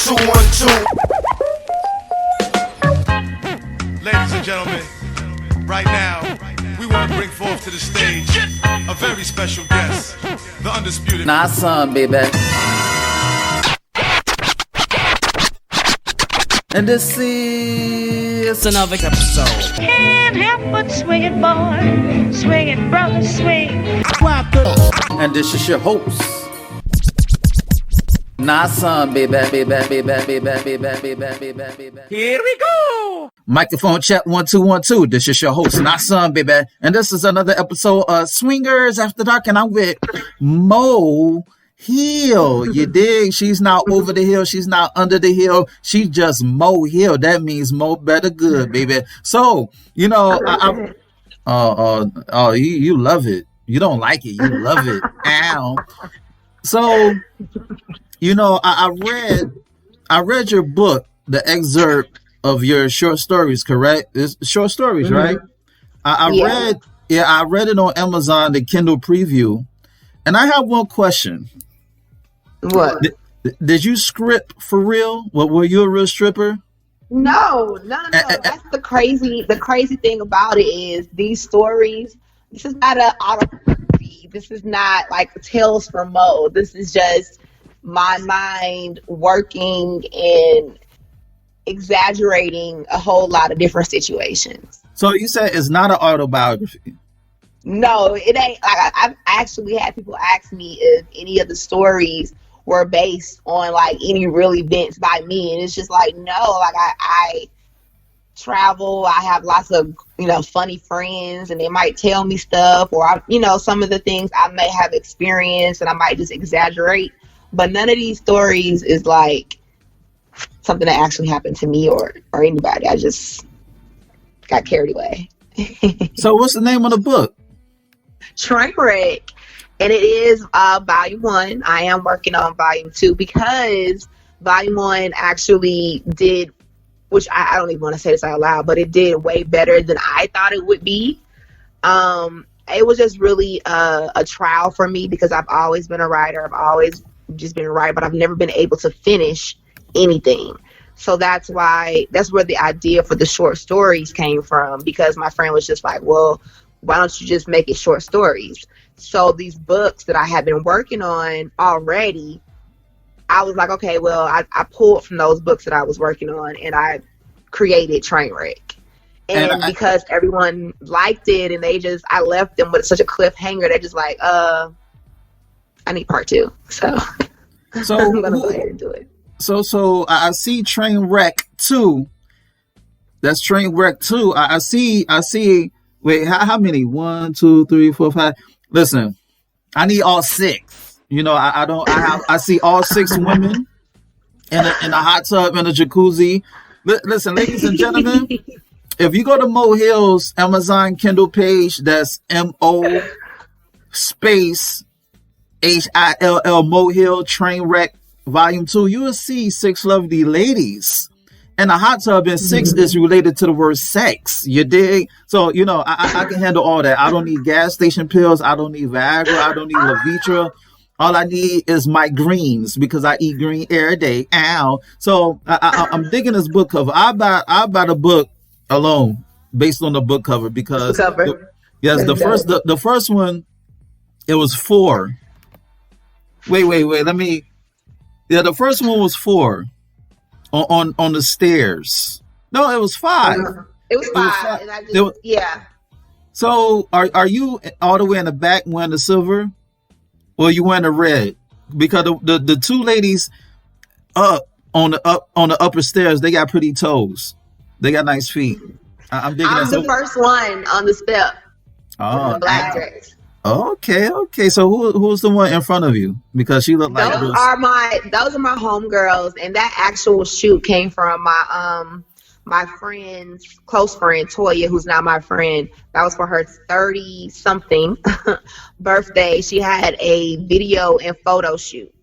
212. Ladies and gentlemen, right now, we want to bring forth to the stage a very special guest, the undisputed. Nah, son, baby. And this is another episode. Can't help but swing it, boy. Swing it, brother, swing. And this is your host. Nah, son, baby. Here we go. Microphone check 1 2 1 2. This is your host, Nah, son, baby. And this is another episode of Swingers After Dark. And I'm with Mo Hill. You dig? She's not over the hill. She's not under the hill. She just Mo Hill. That means Mo better good, baby. So, you know, you love it. You don't like it. You love it. Ow. So, you know, I read your book, the excerpt of your short stories, correct? It's short stories, mm-hmm. Right? I read it on Amazon, the Kindle preview. And I have one question. What? Did you script for real? Were you a real stripper? No. That's the crazy thing about it is these stories, this is not an autobiography. This is not like Tales from Mo. This is just my mind working and exaggerating a whole lot of different situations. So you said it's not an autobiography? No, it ain't. Like I've actually had people ask me if any of the stories were based on like any real events by me, and it's just like no. Like I travel. I have lots of funny friends, and they might tell me stuff, or some of the things I may have experienced, and I might just exaggerate. But none of these stories is like something that actually happened to me or anybody. I just got carried away. So what's the name of the book? Trainwreck. And it is volume 1. I am working on volume 2 because volume 1 actually did, which I don't even want to say this out loud, but it did way better than I thought it would be. It was just really a trial for me because I've always been a writer. I've always just been a writer, but I've never been able to finish anything. So that's where the idea for the short stories came from, because my friend was just like, well, why don't you just make it short stories? So these books that I had been working on already, I was like, okay, well, I pulled from those books that I was working on and I created Trainwreck. And because everyone liked it and I left them with such a cliffhanger, they're just like, I need part 2. So I'm going to go ahead and do it. So I see Trainwreck 2. That's Trainwreck 2. I see. Wait, how many? 1, 2, 3, 4, 5. Listen, I need all 6. I see all 6 women in a hot tub in a jacuzzi. Listen, ladies and gentlemen, if you go to Mo Hill's Amazon Kindle page, that's MO space HILL Mo Hill Trainwreck Volume 2, you will see 6 lovely ladies in a hot tub, and 6 is related to the word sex. You dig? So, I can handle all that. I don't need gas station pills. I don't need Viagra. I don't need Levitra. All I need is my greens because I eat green every day. Ow. So I'm digging this book cover. I buy the book alone based on the book cover because the first one, it was 4. Wait. The first one was 4 on the stairs. No, it was 5. It was 5. And I just, yeah. So are you all the way in the back wearing the silver, or you wearing the red? Because the 2 ladies up on the upper stairs, they got pretty toes. They got nice feet. I'm digging. I'm the first one on the step. Oh, the black dress. Okay. So who's the one in front of you? Because she looked like those are my homegirls, and that actual shoot came from my friend's close friend Toya, who's now my friend. That was for her 30-something birthday. She had a video and photo shoot,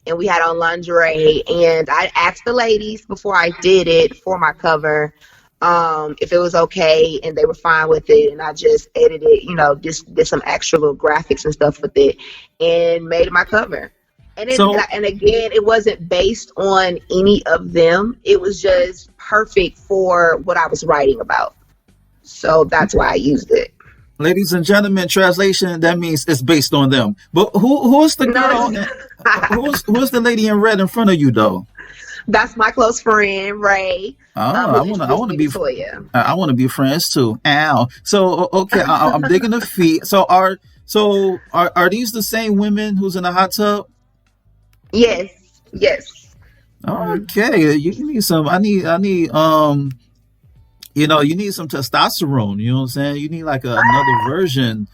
and we had on lingerie. And I asked the ladies before I did it for my cover if it was okay, and they were fine with it, and I just edited, just did some extra little graphics and stuff with it and made it my cover. And So and again, it wasn't based on any of them. It was just perfect for what I was writing about. So that's why I used it. ladies and gentlemen, translation, that means it's based on them. But who's the girl? No, Who's the lady in red in front of you though? that's my close friend Ray. Oh, I want to be Toya. I want to be friends too. Ow. So okay, I'm digging the feet. So are these the same women who's in the hot tub? Yes, yes. Okay, you need some. I need you need some testosterone. You know what I'm saying? You need like another version.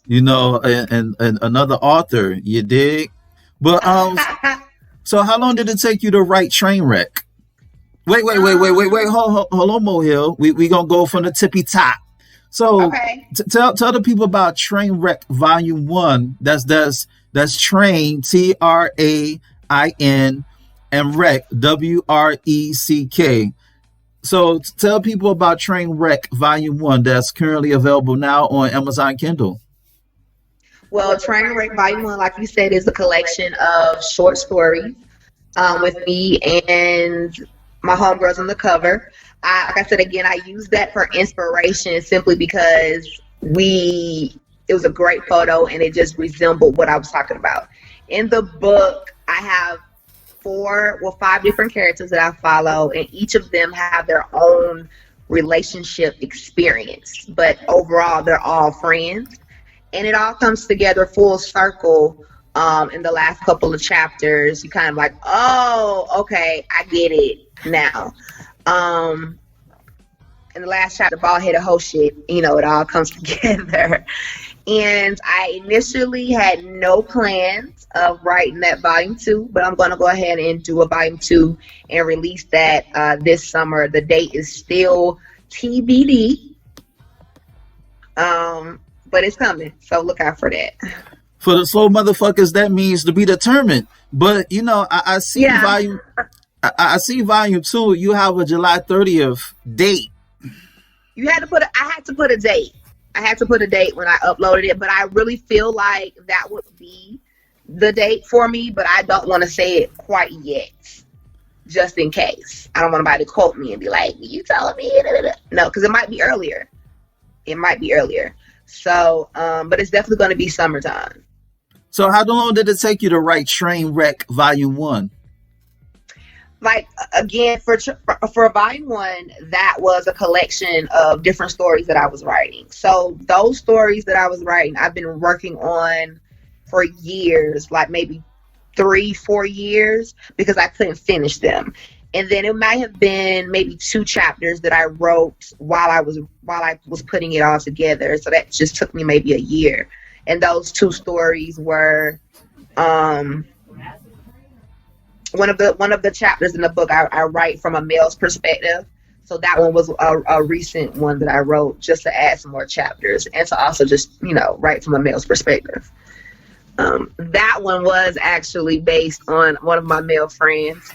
And another author. You dig? But so how long did it take you to write Trainwreck? Wait. Hold on, Mohill. We gonna go from the tippy top. So Okay. tell the people about Trainwreck Volume 1. That's Train, TRAIN, and Wreck, WRECK. So tell people about Trainwreck Volume 1 that's currently available now on Amazon Kindle. Well, Trainwreck Volume 1, like you said, is a collection of short stories with me and my homegirls on the cover. Like I said, again, I use that for inspiration simply because it was a great photo and it just resembled what I was talking about. In the book, I have 5 different characters that I follow, and each of them have their own relationship experience. But overall, they're all friends. And it all comes together full circle in the last couple of chapters. You kind of like, oh, okay, I get it now. In the last chapter, ball headed whole shit, it all comes together. And I initially had no plans of writing that volume 2, but I'm going to go ahead and do a volume 2 and release that this summer. The date is still TBD, but it's coming, so look out for that. For the slow motherfuckers, that means to be determined. But I see volume. I see volume 2. You have a July 30th date. I had to put a date. I had to put a date when I uploaded it, but I really feel like that would be the date for me, but I don't want to say it quite yet, just in case. I don't want anybody to quote me and be like, you telling me? No, because it might be earlier. So, but it's definitely going to be summertime. So how long did it take you to write Trainwreck Volume 1? Like, again, for volume 1, that was a collection of different stories that I was writing. So those stories that I was writing, I've been working on for years, like maybe 3-4 years, because I couldn't finish them. And then it might have been maybe 2 chapters that I wrote while I was putting it all together. So that just took me maybe a year. And those 2 stories were one of the chapters in the book I write from a male's perspective. So that one was a recent one that I wrote just to add some more chapters and to also just, write from a male's perspective. That one was actually based on one of my male friends.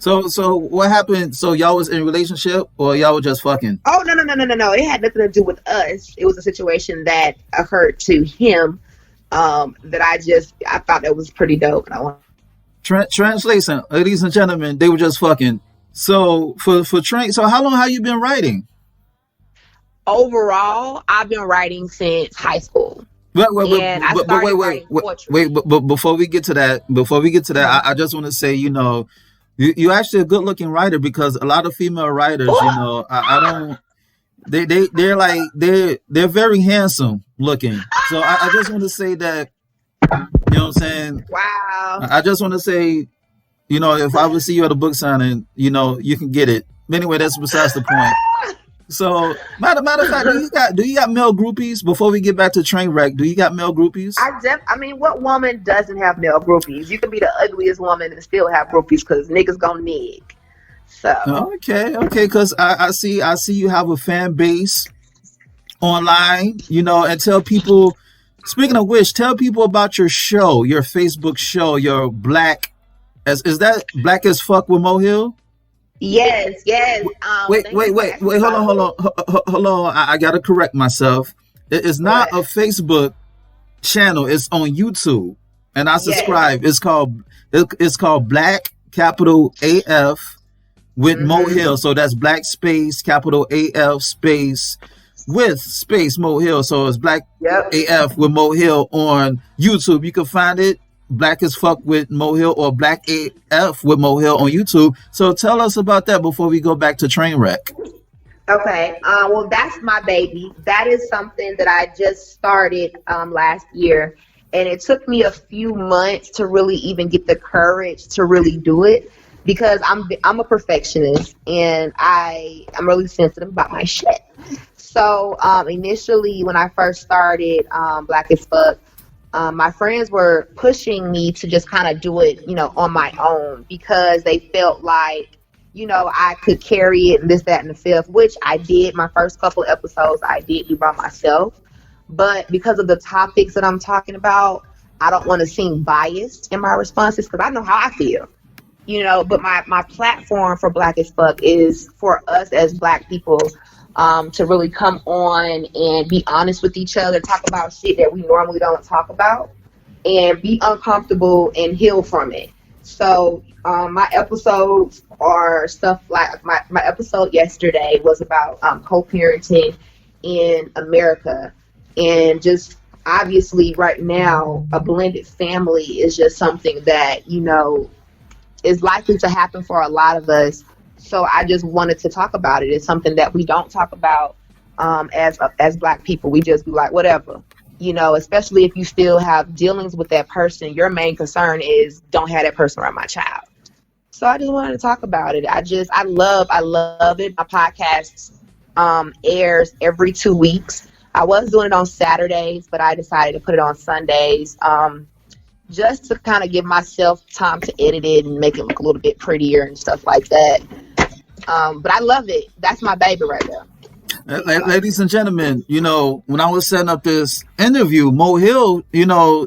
So what happened? So y'all was in a relationship or y'all were just fucking? Oh, no. It had nothing to do with us. It was a situation that occurred to him that I thought that was pretty dope. And I want Translation, ladies and gentlemen, they were just fucking. So for Train, so how long have you been writing? Overall, I've been writing since high school. But before we get to that, I just want to say, you're actually a good looking writer, because a lot of female writers, I don't. They're very handsome looking. So I just want to say that. You know what I'm saying? Wow. I just want to say, if I would see you at a book signing, you can get it. Anyway, that's besides the point. So, matter of fact, do you got male groupies? Before we get back to Trainwreck, do you got male groupies? I mean, what woman doesn't have male groupies? You can be the ugliest woman and still have groupies, because niggas gonna nig. So. Okay, because I see you have a fan base online, and tell people. Speaking of which, tell people about your show, your Facebook show, your Black. Is that Black as Fuck with Mo Hill? Yes. Wait. Hold on. I gotta correct myself. It's not a Facebook channel. It's on YouTube. and I Yes. subscribe. It's called Black Capital AF with Mo Hill. So that's Black Space Capital AF Space with Space Mo Hill. So it's Black Yep. AF with Mo Hill on YouTube. You can find it Black as Fuck with Mo Hill or Black AF with Mo Hill on YouTube. So tell us about that before we go back to Trainwreck. Okay. Well, that's my baby. That is something that I just started last year, and it took me a few months to really even get the courage to really do it because I'm a perfectionist and I'm really sensitive about my shit. So initially, when I first started Black as Fuck, my friends were pushing me to just kind of do it, on my own because they felt like, I could carry it and this, that, and the fifth, which I did. My first couple of episodes, I did do by myself. But because of the topics that I'm talking about, I don't want to seem biased in my responses because I know how I feel. But my platform for Black as Fuck is for us as Black people to really come on and be honest with each other, talk about shit that we normally don't talk about, and be uncomfortable and heal from it. So my episodes are stuff like my episode yesterday was about co-parenting in America. And just obviously right now, a blended family is just something that, is likely to happen for a lot of us. So I just wanted to talk about it. It's something that we don't talk about as Black people. We just be like, whatever. Especially if you still have dealings with that person, your main concern is don't have that person around my child. So I just wanted to talk about it. I love it. My podcast airs every 2 weeks. I was doing it on Saturdays, but I decided to put it on Sundays just to kind of give myself time to edit it and make it look a little bit prettier and stuff like that. But I love it. That's my baby right there. Ladies and gentlemen, when I was setting up this interview, Mo Hill,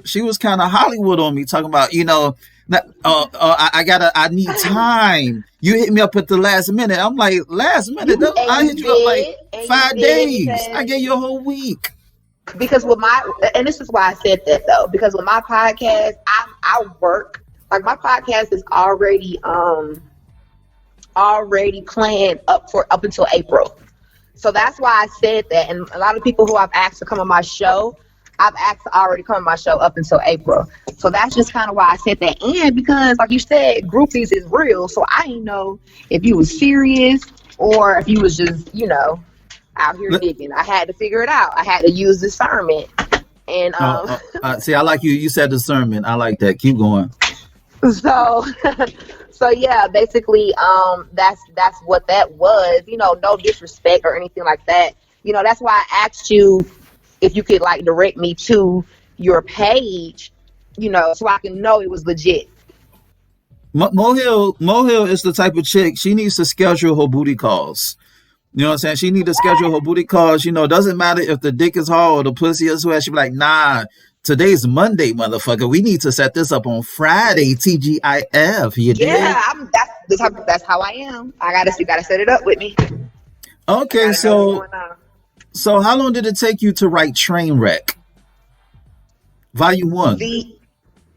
she was kind of Hollywood on me, talking about, I need time. You hit me up at the last minute. I'm like, last minute? I hit you up like 5 days. I gave you a whole week. Because and this is why I said that though, because with my podcast, I work, like my podcast is already planned up until April. So that's why I said that. And a lot of people who I've asked to come on my show, I've asked to already come on my show up until April. So that's just kind of why I said that. And because, like you said, groupies is real. So I didn't know if you was serious or if you was just, out here digging. I had to figure it out. I had to use discernment. And see, I like you. You said discernment. I like that. Keep going. So yeah, basically, that's what that was. No disrespect or anything like that. That's why I asked you if you could like direct me to your page, so I can know it was legit. Mo Hill is the type of chick, she needs to schedule her booty calls. You know what I'm saying? She needs to schedule her booty calls. Doesn't matter if the dick is hard or the pussy is wet. She be like, nah, today's Monday, motherfucker. We need to set this up on Friday, TGIF. You dig? That's how I am. You gotta set it up with me. Okay, so how long did it take you to write Trainwreck? Volume 1.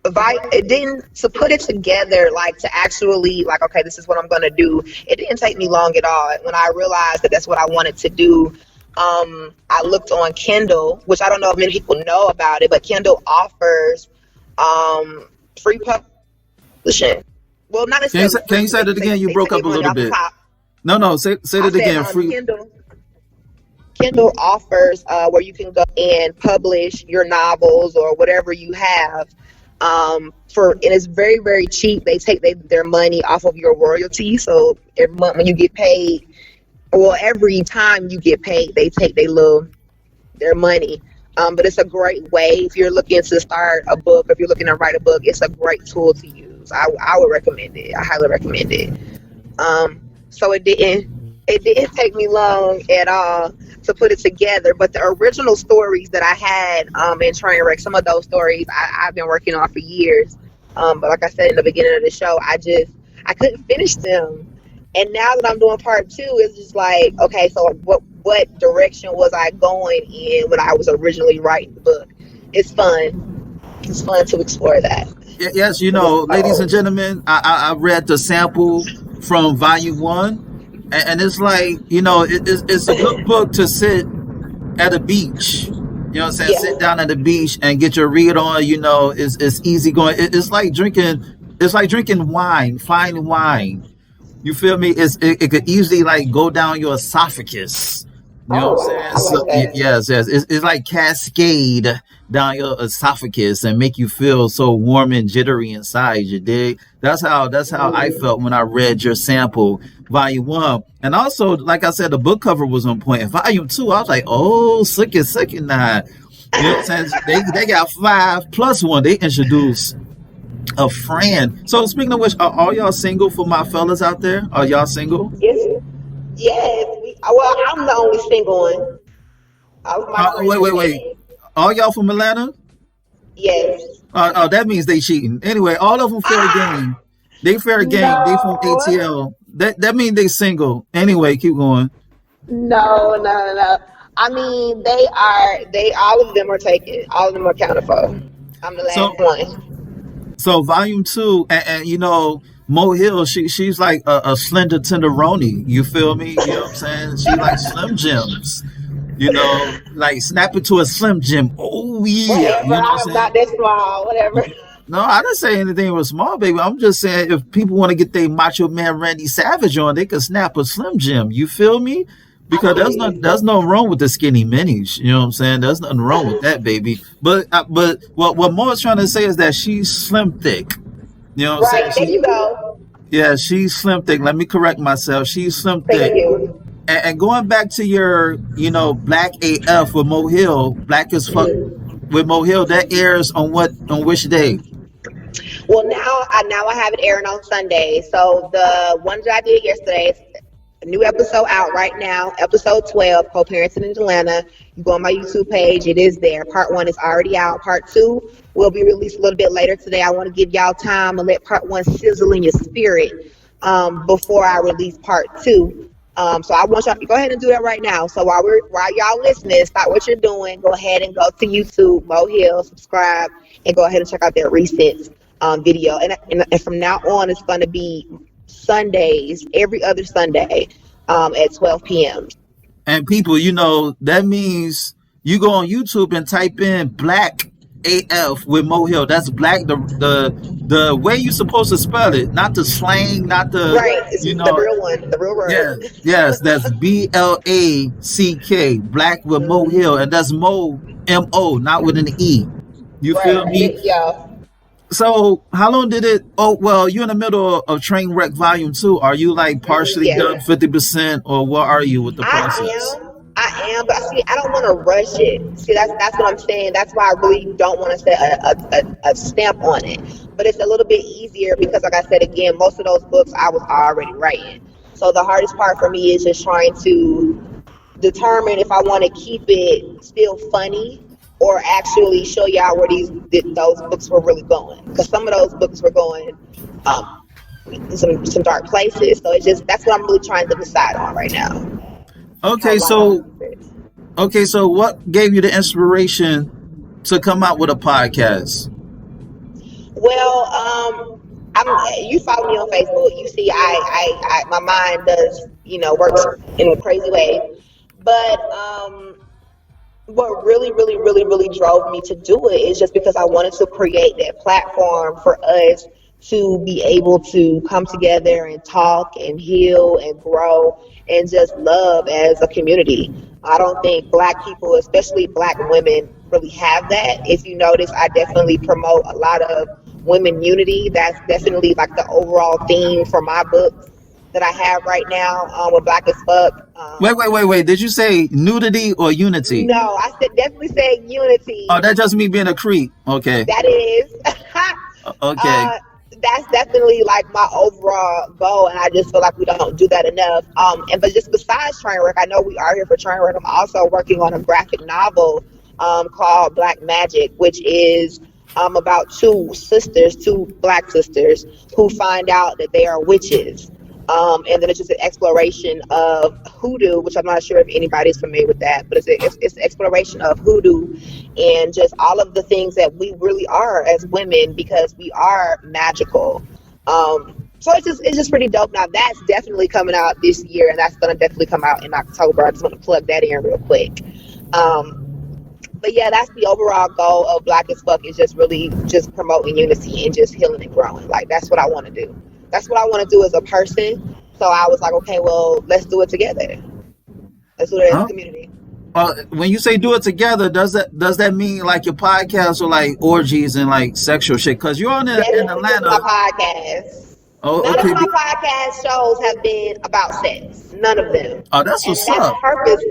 It didn't, to put it together, like to actually like, okay, this is what I'm gonna do. It didn't take me long at all. When I realized that that's what I wanted to do, I looked on Kindle, which I don't know if many people know about it, but Kindle offers free publishing. Well, not necessarily. Can you say that again? You broke up a little bit. No, say that again. Free. Kindle offers where you can go and publish your novels or whatever you have. And it's very, very cheap. They take their money off of your royalty. So every month when you get paid, every time you get paid, they take their money. But it's a great way if you're looking to start a book, if you're looking to write a book, it's a great tool to use. I would recommend it. I highly recommend it. So it didn't take me long at all to put it together. But the original stories that I had in Trainwreck, some of those stories I've been working on for years. But like I said in the beginning of the show, I couldn't finish them. And now that I'm doing part 2, it's just like, okay, so what direction was I going in when I was originally writing the book? It's fun. it's fun to explore that. Yes, you know, ladies and gentlemen, I read the sample from volume one, and it's like, you know, it's a good book to sit at a beach. You know what I'm saying? Yeah. Sit down at the beach and get your read on. You know, it's easy going. It's like drinking. It's like drinking wine, fine wine. You feel me? It could easily like go down your esophagus. You know what Oh, I'm saying? I So like that. yes, yes. It's like cascade down your esophagus and make you feel so warm and jittery inside. You dig? That's how I felt when I read your sample, volume one. And also, like I said, the book cover was on point. Volume two, I was like, oh, sick and now. You know what I'm saying? They got 5+1. They introduced a friend. So speaking of which, are all y'all single for my fellas out there? Are y'all single? Yes, yes. Well, I'm the only single one. All of my friends are Wait. married. All y'all from Atlanta? Yes. Oh, that means they cheating. Anyway, all of them fair Ah, game. They fair game. They from no, ATL. That means they single. Anyway, keep going. no. I mean, they are. They all of them are taken. All of them are accounted for. I'm the So last one. so volume two, and you know, Mo Hill, she's like a slender tenderoni. You feel me? You know what I'm saying? She like Slim Jims. You know, like snap it to a Slim Jim. Oh yeah. Whatever. You know what I'm I'm saying? not that small. Whatever. No, I didn't say anything was small, baby. I'm just saying if people want to get their Macho Man Randy Savage on, they could snap a Slim Jim. You feel me? I Because feel you. there's no wrong with the skinny minis. You know what I'm saying? There's nothing wrong with that, baby. But what Mo is trying to say is that she's slim thick. You know what I'm saying? Right. There you go. Yeah, she's slim thick. Let me correct myself. She's slim Thank thick. you. And going back to your, you know, Black AF with Mo Hill, Black as fuck with Mo Hill, that airs on which day? Well, now I have it airing on Sunday. So the one that I did yesterday is a new episode out right now, episode 12, co-parenting in Atlanta. You go on my YouTube page, it is there. Part 1 is already out. Part 2 will be released a little bit later today. I want to give y'all time and let part 1 sizzle in your spirit before I release part 2. So I want y'all to go ahead and do that right now. So while y'all listening, stop what you're doing. Go ahead and go to YouTube, Mo Hill, subscribe, and go ahead and check out their recent video. And from now on, it's going to be Sundays, every other Sunday, at 12 p.m. And people, you know, that means you go on YouTube and type in Black AF with Mo Hill. That's Black, the way you supposed to spell it, not the slang, not the, Right, it's you the know. real one, the real Yes, word. yes, that's BLACK, Black with Mo Hill, and that's Mo MO, not with an E. You feel me? Yeah. So, how long did it? Oh, well, you're in the middle of Trainwreck Volume 2. Are you like partially Yeah. done 50%, or what are you with the process? I am, but see, I don't want to rush it. See, that's what I'm saying. That's why I really don't want to set a stamp on it. But it's a little bit easier because, like I said again, most of those books I was already writing. So the hardest part for me is just trying to determine if I want to keep it still funny or actually show y'all where those books were really going. Because some of those books were going in some dark places. So that's what I'm really trying to decide on right now. Okay, so what gave you the inspiration to come out with a podcast? Well, you follow me on Facebook. You see, I my mind does, works in a crazy way. But what really drove me to do it is just because I wanted to create that platform for us to be able to come together and talk and heal and grow and just love as a community. I don't think Black people, especially Black women, really have that. If you notice, I definitely promote a lot of women unity. That's definitely like the overall theme for my book that I have right now with Black as Fuck. Wait. Did you say nudity or unity? No, I definitely said unity. Oh, that's just me being a creep. Okay. That is. Okay. That's definitely like my overall goal, and I just feel like we don't do that enough. But just besides Trainwreck, I know we are here for Trainwreck. I'm also working on a graphic novel called Black Magic, which is about two Black sisters who find out that they are witches. And then it's just an exploration of hoodoo, which I'm not sure if anybody's familiar with that, but it's an exploration of hoodoo and just all of the things that we really are as women, because we are magical. So it's just pretty dope. Now that's definitely coming out this year, and that's gonna definitely come out in October. I just want to plug that in real quick. But yeah, that's the overall goal of Black as Fuck, is just really just promoting unity and just healing and growing. Like, that's what I want to do. That's what I want to do as a person. So I was like, okay, well, let's do it together. Let's do it as a community. When you say do it together, does that mean like your podcast or like orgies and like sexual shit? Because you're on in Atlanta. My podcast. Oh, None okay. of my podcast shows have been about sex. None of them. Oh, that's what's up.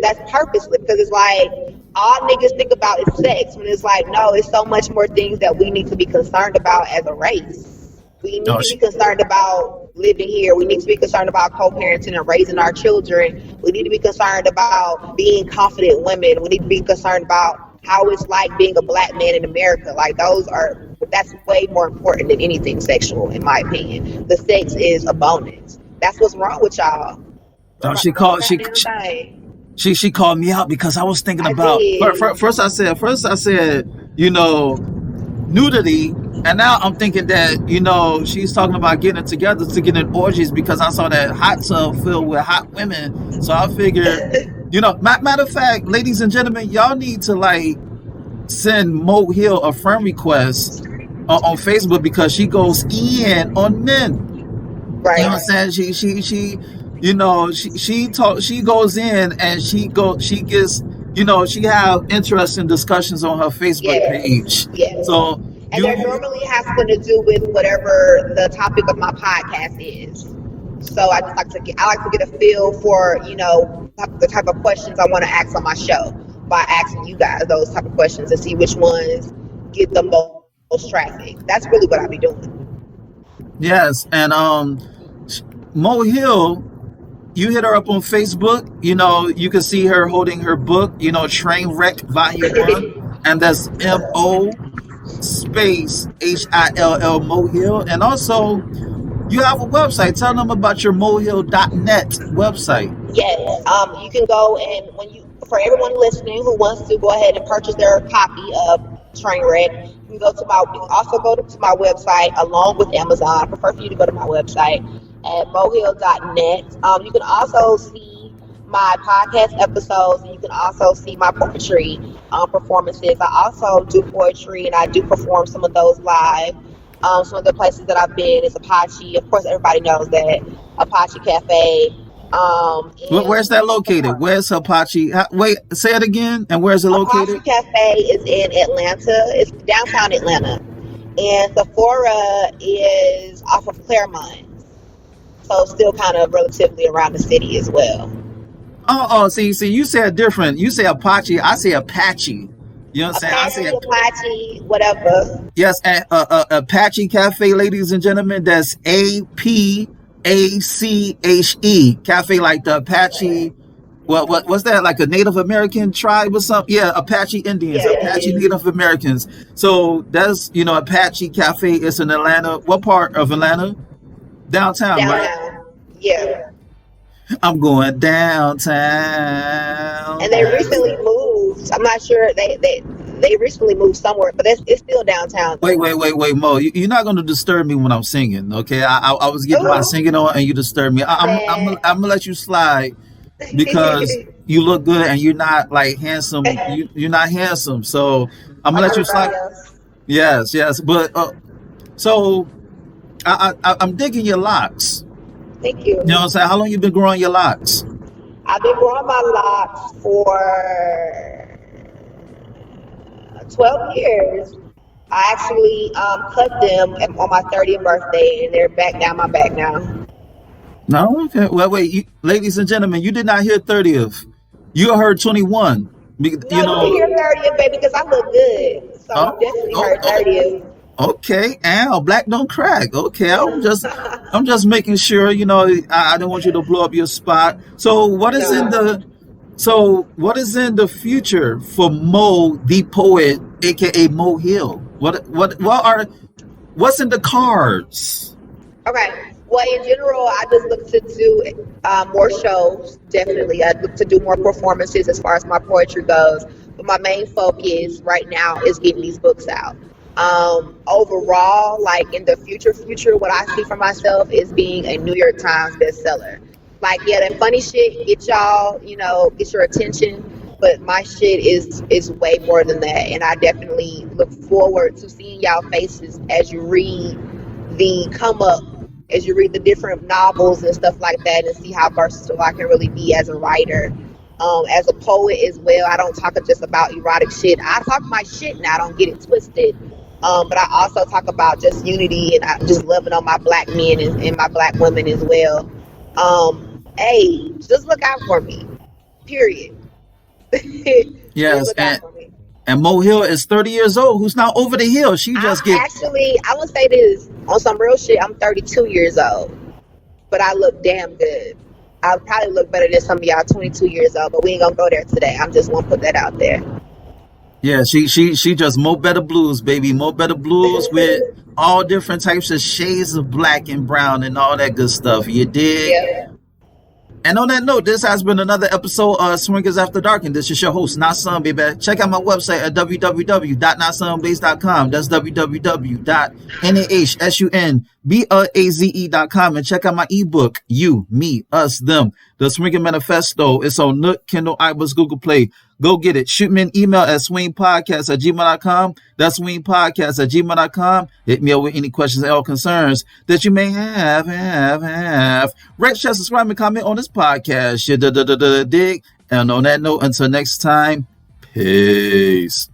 That's purposely, because it's like all niggas think about is sex, when it's like, no, it's so much more things that we need to be concerned about as a race. We need to be concerned about living here. We need to be concerned about co-parenting and raising our children. We need to be concerned about being confident women. We need to be concerned about how it's like being a Black man in America. Like, that's way more important than anything sexual, in my opinion. The sex is a bonus. That's what's wrong with y'all. She called me out because I was thinking about first I said, you know, nudity, and now I'm thinking that, you know, she's talking about getting it together to get in orgies, because I saw that hot tub filled with hot women. So I figured, you know, matter of fact, ladies and gentlemen, y'all need to like send Mo Hill a friend request on Facebook, because she goes in on men. Right. You know what I'm saying? She you know, she goes in and she gets, you know, she have interesting discussions on her Facebook page. Yes. So and that normally has to do with whatever the topic of my podcast is. So I like to get a feel for, you know, the type of questions I want to ask on my show by asking you guys those type of questions and see which ones get the most traffic. That's really what I be doing. Yes, and Mo Hill, you hit her up on Facebook. You know, you can see her holding her book, you know, Trainwreck Volume 1, and that's MO space HILL Mo Hill. And also, you have a website. Tell them about your mohill.net website. Yes, you can go, and for everyone listening who wants to go ahead and purchase their copy of Trainwreck, you can also go to my website along with Amazon. I prefer for you to go to my website at mohill.net. You can also see my podcast episodes, and you can also see my poetry performances. I also do poetry, and I do perform some of those live. Some of the places that I've been is Apache. Of course, everybody knows that Apache Cafe. Where's that located? Where's Apache? Wait, say it again. And where's it located? Apache Cafe is in Atlanta. It's downtown Atlanta. And Sephora is off of Claremont. So still kind of relatively around the city as well. Oh, see, you said different. You say Apache, I say Apache. You know what I'm saying? I say Apache, whatever. Yes, Apache Cafe, ladies and gentlemen. That's APACHE Cafe, like the Apache. What's that? Like a Native American tribe or something? Yeah, Apache Indians, Apache Native Americans. So that's, you know, Apache Cafe is in Atlanta. What part of Atlanta? Downtown, right? Yeah. I'm going downtown. And they recently moved. I'm not sure they recently moved somewhere, but it's still downtown. Wait, Mo. You're not going to disturb me when I'm singing, okay? I was getting my singing on, and you disturb me. I'm gonna let you slide, because you look good and you're not like handsome. You're not handsome, so I'm gonna let you slide. Yes, but so I'm digging your locks. Thank you. You know what I'm saying? How long you been growing your locks? I've been growing my locks for 12 years. I actually cut them on my 30th birthday, and they're back down my back now. No? Okay. Well, wait. Ladies and gentlemen, you did not hear 30th. You heard 21. You know, you hear 30th, baby, because I look good. So you definitely heard 30th. Okay, black don't crack. Okay, I'm just making sure, you know, I don't want you to blow up your spot. So what is in the future for Mo the poet, aka Mo Hill? What's in the cards? Okay. Well, in general, I just look to do more shows. Definitely, I look to do more performances as far as my poetry goes. But my main focus right now is getting these books out. Overall, like in the future, what I see for myself is being a New York Times bestseller. Like, yeah, that funny shit get y'all, get your attention. But my shit is way more than that, and I definitely look forward to seeing y'all faces as you read the come up, as you read the different novels and stuff like that, and see how versatile I can really be as a writer. As a poet as well, I don't talk just about erotic shit. I talk my shit now, I don't get it twisted. But I also talk about just unity and just loving on my black men and my black women as well. Hey, just look out for me. Period. Yes, Look out for me. and Mo Hill is 30 years old, who's now over the hill. She just get Actually, I would say this on some real shit. I'm 32 years old, but I look damn good. I probably look better than some of y'all 22 years old, but we ain't gonna go there today. I'm just gonna put that out there. Yeah, she just Mo Better Blues, baby. Mo Better Blues with all different types of shades of black and brown and all that good stuff. You dig? Yeah. And on that note, this has been another episode of Swingers After Dark, and this is your host, Not Some, baby. Check out my website at www.notsunblaze.com. That's www.nahsunblaze.com. And check out my ebook, You, Me, Us, Them, The Swinger Manifesto. It's on Nook, Kindle, iBooks, Google Play. Go get it. Shoot me an email at swingpodcast@gmail.com. That's swingpodcast@gmail.com. Hit me up with any questions or concerns that you may have. Rate, share, subscribe, and comment on this podcast. You dig? And on that note, until next time, peace.